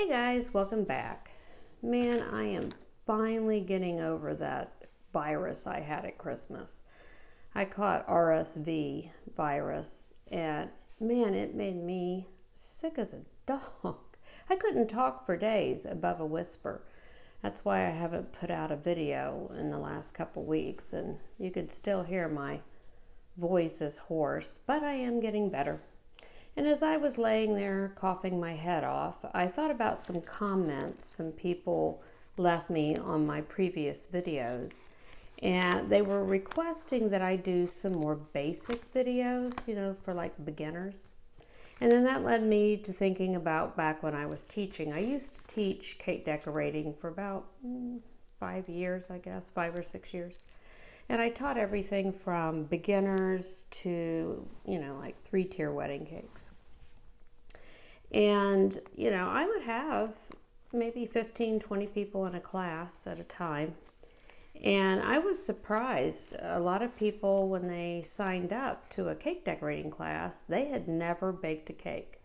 Hey guys, welcome back. Man, I am finally getting over that virus I had at Christmas. I caught RSV virus and man, it made me sick as a dog. I couldn't talk for days above a whisper. That's why I haven't put out a video in the last couple weeks, and you could still hear my voice is hoarse, but I am getting better. And as I was laying there coughing my head off, I thought about some comments some people left me on my previous videos. And they were requesting that I do some more basic videos, for like beginners. And then that led me to thinking about back when I was teaching. I used to teach cake decorating for about 5 years, I guess, 5 or 6 years. And I taught everything from beginners to, like 3-tier wedding cakes. And, I would have maybe 15, 20 people in a class at a time. And I was surprised. A lot of people, when they signed up to a cake decorating class, they had never baked a cake,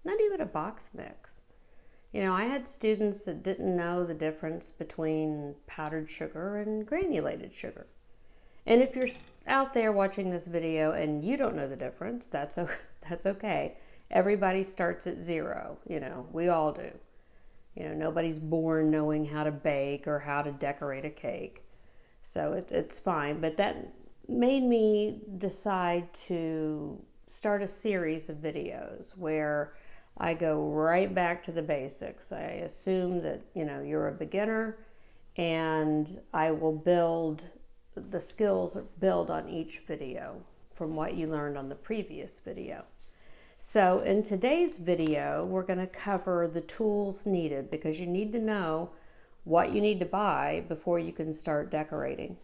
not even a box mix. I had students that didn't know the difference between powdered sugar and granulated sugar. And if you're out there watching this video and you don't know the difference, that's okay. Everybody starts at zero, we all do. Nobody's born knowing how to bake or how to decorate a cake. So it's fine. But that made me decide to start a series of videos where I go right back to the basics. I assume that, you're a beginner, and I will build the skills build on each video from what you learned on the previous video. So in today's video, we're going to cover the tools needed, because you need to know what you need to buy before you can start decorating,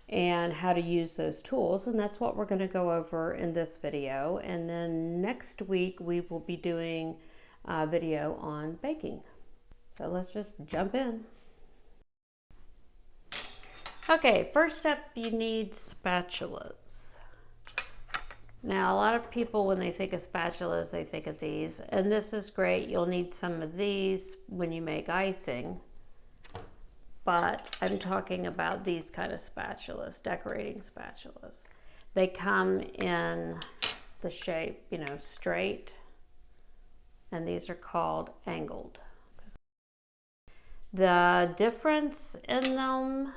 and how to use those tools. And that's what we're going to go over in this video. And then next week we will be doing a video on baking. So let's just jump in. Okay, first up, you need spatulas. Now, a lot of people, when they think of spatulas, they think of these, and this is great. You'll need some of these when you make icing, but I'm talking about these kind of spatulas, decorating spatulas. They come in the shape, straight, and these are called angled. The difference in them,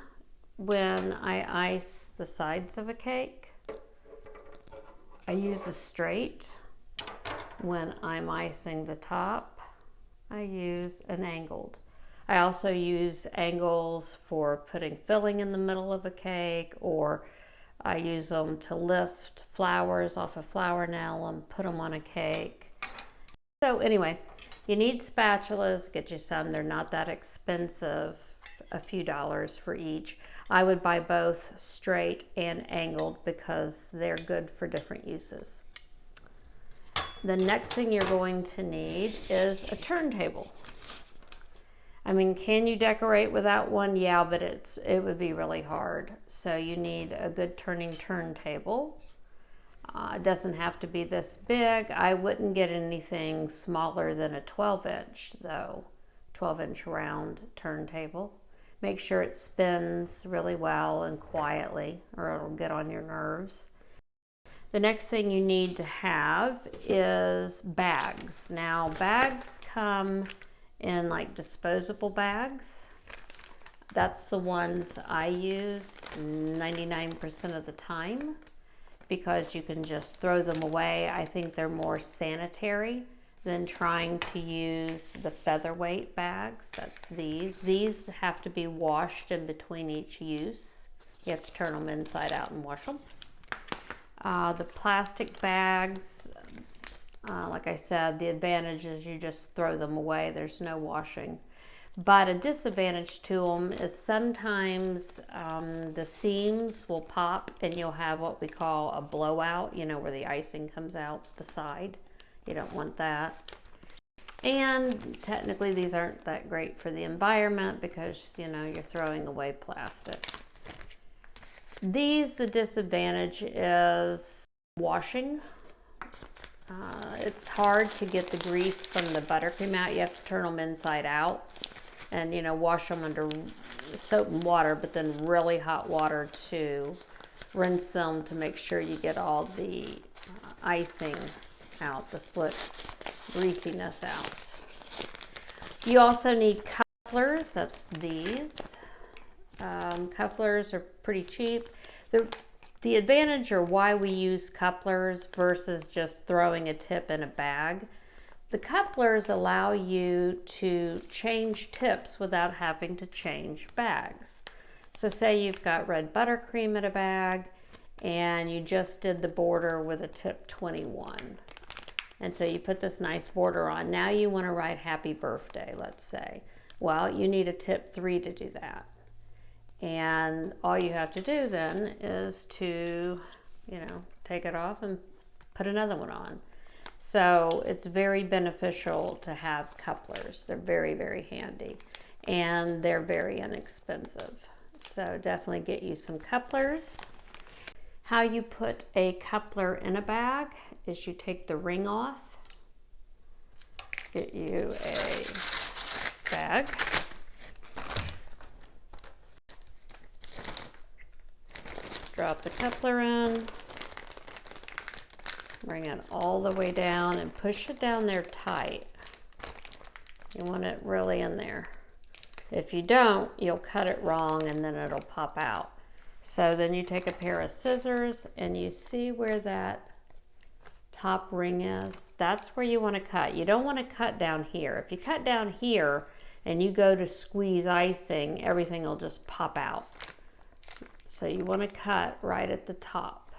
when I ice the sides of a cake, I use a straight. When I'm icing the top, I use an angled. I also use angles for putting filling in the middle of a cake, or I use them to lift flowers off a flour nail and put them on a cake. So anyway, you need spatulas. Get you some. They're not that expensive, a few dollars for each. I would buy both straight and angled because they're good for different uses. The next thing you're going to need is a turntable. I mean, can you decorate without one? Yeah, but it would be really hard. So you need a good turning turntable. It doesn't have to be this big. I wouldn't get anything smaller than a 12-inch though, 12-inch round turntable. Make sure it spins really well and quietly, or it'll get on your nerves. The next thing you need to have is bags. Now, bags come in like disposable bags. That's the ones I use 99% of the time, because you can just throw them away. I think they're more sanitary than trying to use the featherweight bags. That's these. These have to be washed in between each use. You have to turn them inside out and wash them. The plastic bags, like I said, the advantage is you just throw them away. There's no washing. But a disadvantage to them is sometimes the seams will pop and you'll have what we call a blowout, where the icing comes out the side. You don't want that. And technically these aren't that great for the environment because, you're throwing away plastic. The disadvantage is washing. It's hard to get the grease from the buttercream out. You have to turn them inside out and, you know, wash them under soap and water, but then really hot water to rinse them to make sure you get all the icing out, the slick greasiness out. You also need couplers. That's these. Couplers are pretty cheap. The advantage, or why we use couplers versus just throwing a tip in a bag, the couplers allow you to change tips without having to change bags. So say you've got red buttercream in a bag and you just did the border with a tip 21. And so you put this nice border on. Now you want to write happy birthday, let's say. Well, you need a tip 3 to do that. And all you have to do then is to, you know, take it off and put another one on. So it's very beneficial to have couplers. They're very, very handy. And they're very inexpensive. So definitely get you some couplers. How you put a coupler in a bag is you take the ring off. Get you a bag. Drop the coupler in, bring it all the way down and push it down there tight. You want it really in there. If you don't, you'll cut it wrong and then it'll pop out. So then you take a pair of scissors and you see where that top ring is. That's where you want to cut. You don't want to cut down here. If you cut down here and you go to squeeze icing, everything will just pop out. So you want to cut right at the top.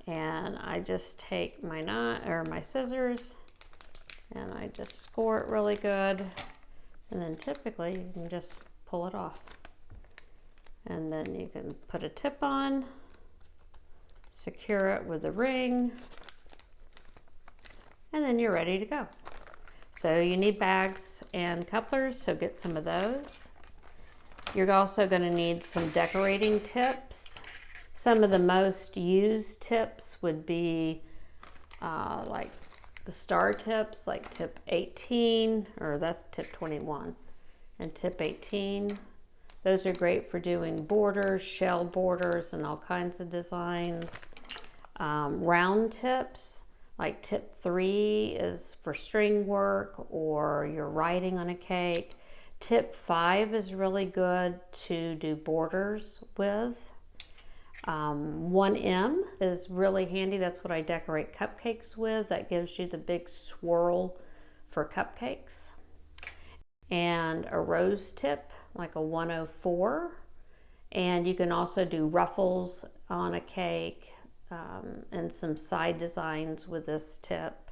And I just take my my scissors and I just score it really good. And then typically you can just pull it off. And then you can put a tip on, secure it with a ring, and then you're ready to go. So you need bags and couplers, so get some of those. You're also going to need some decorating tips. Some of the most used tips would be like the star tips, like tip 18, or that's tip 21, and tip 18. Those are great for doing borders, shell borders, and all kinds of designs. Round tips, like tip 3 is for string work or you're writing on a cake. Tip 5 is really good to do borders with. 1M is really handy. That's what I decorate cupcakes with. That gives you the big swirl for cupcakes. And a rose tip, like a 104. And you can also do ruffles on a cake and some side designs with this tip.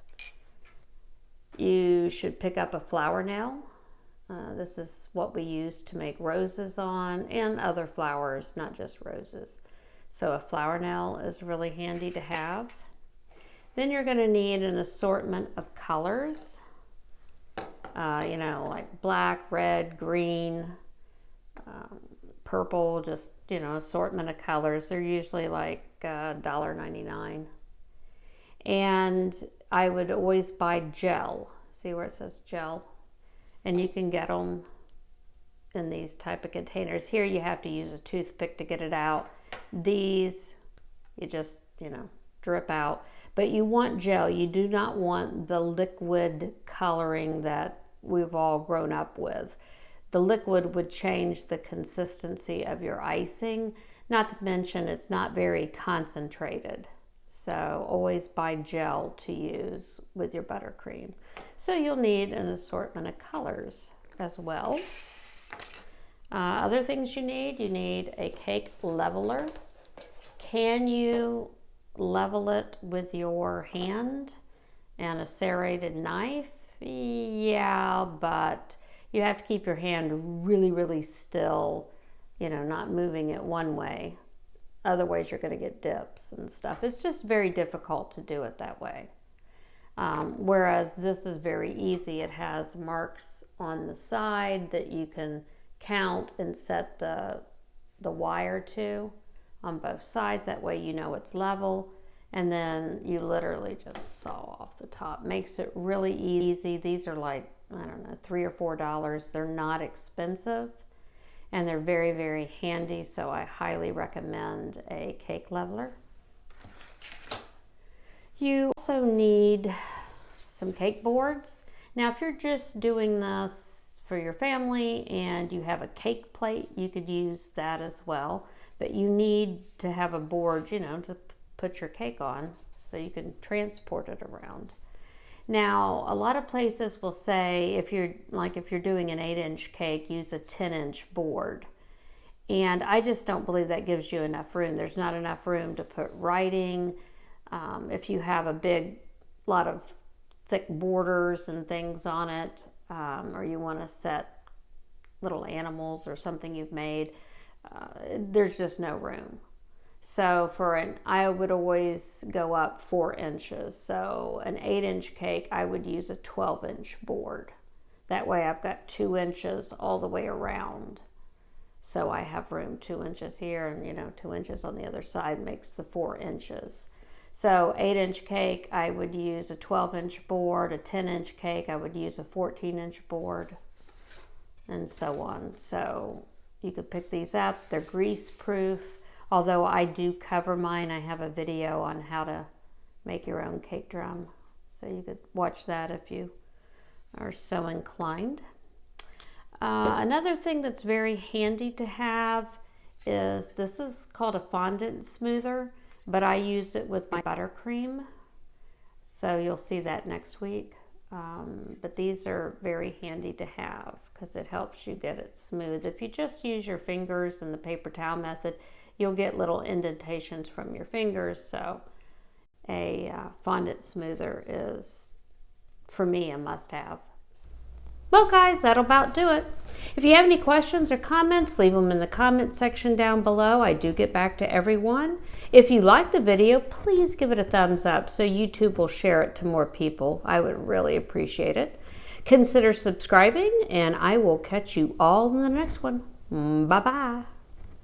You should pick up a flower nail. This is what we use to make roses on, and other flowers, not just roses. So a flower nail is really handy to have. Then you're going to need an assortment of colors. You know, like black, red, green, purple, just, you know, assortment of colors. They're usually like $1.99. And I would always buy gel. See where it says gel? And you can get them in these type of containers. Here you have to use a toothpick to get it out. These, you just, you know, drip out. But you want gel. You do not want the liquid coloring that we've all grown up with. The liquid would change the consistency of your icing. Not to mention it's not very concentrated. So always buy gel to use with your buttercream. So you'll need an assortment of colors as well. Other things you need a cake leveler. Can you level it with your hand and a serrated knife? Yeah, but you have to keep your hand really, really still, you know, not moving it one way. Otherwise you're going to get dips and stuff. It's just very difficult to do it that way. Whereas this is very easy. It has marks on the side that you can count and set the wire to on both sides. That way you know it's level. And then you literally just saw off the top. Makes it really easy. These are like, I don't know, $3 or $4. They're not expensive and they're very, very handy. So I highly recommend a cake leveler. You also need some cake boards. Now, if you're just doing this for your family and you have a cake plate, you could use that as well. But you need to have a board, you know, to put your cake on so you can transport it around. Now, a lot of places will say if you're doing an 8-inch cake, use a 10-inch board. And I just don't believe that gives you enough room. There's not enough room to put writing. If you have a lot of thick borders and things on it, or you want to set little animals or something you've made, there's just no room. So I would always go up 4 inches. So an 8-inch cake, I would use a 12-inch board. That way I've got 2 inches all the way around. So I have room 2 inches here and, you know, 2 inches on the other side makes the 4 inches. So 8-inch cake, I would use a 12-inch board. A 10-inch cake, I would use a 14-inch board, and so on. So you could pick these up. They're grease proof. Although I do cover mine, I have a video on how to make your own cake drum. So you could watch that if you are so inclined. Another thing that's very handy to have is, this is called a fondant smoother, but I use it with my buttercream. So you'll see that next week. But these are very handy to have because it helps you get it smooth. If you just use your fingers in the paper towel method, you'll get little indentations from your fingers. So a fondant smoother is, for me, a must-have. Well, guys, that'll about do it. If you have any questions or comments, leave them in the comment section down below. I do get back to everyone. If you like the video, please give it a thumbs up so YouTube will share it to more people. I would really appreciate it. Consider subscribing, and I will catch you all in the next one. Bye-bye.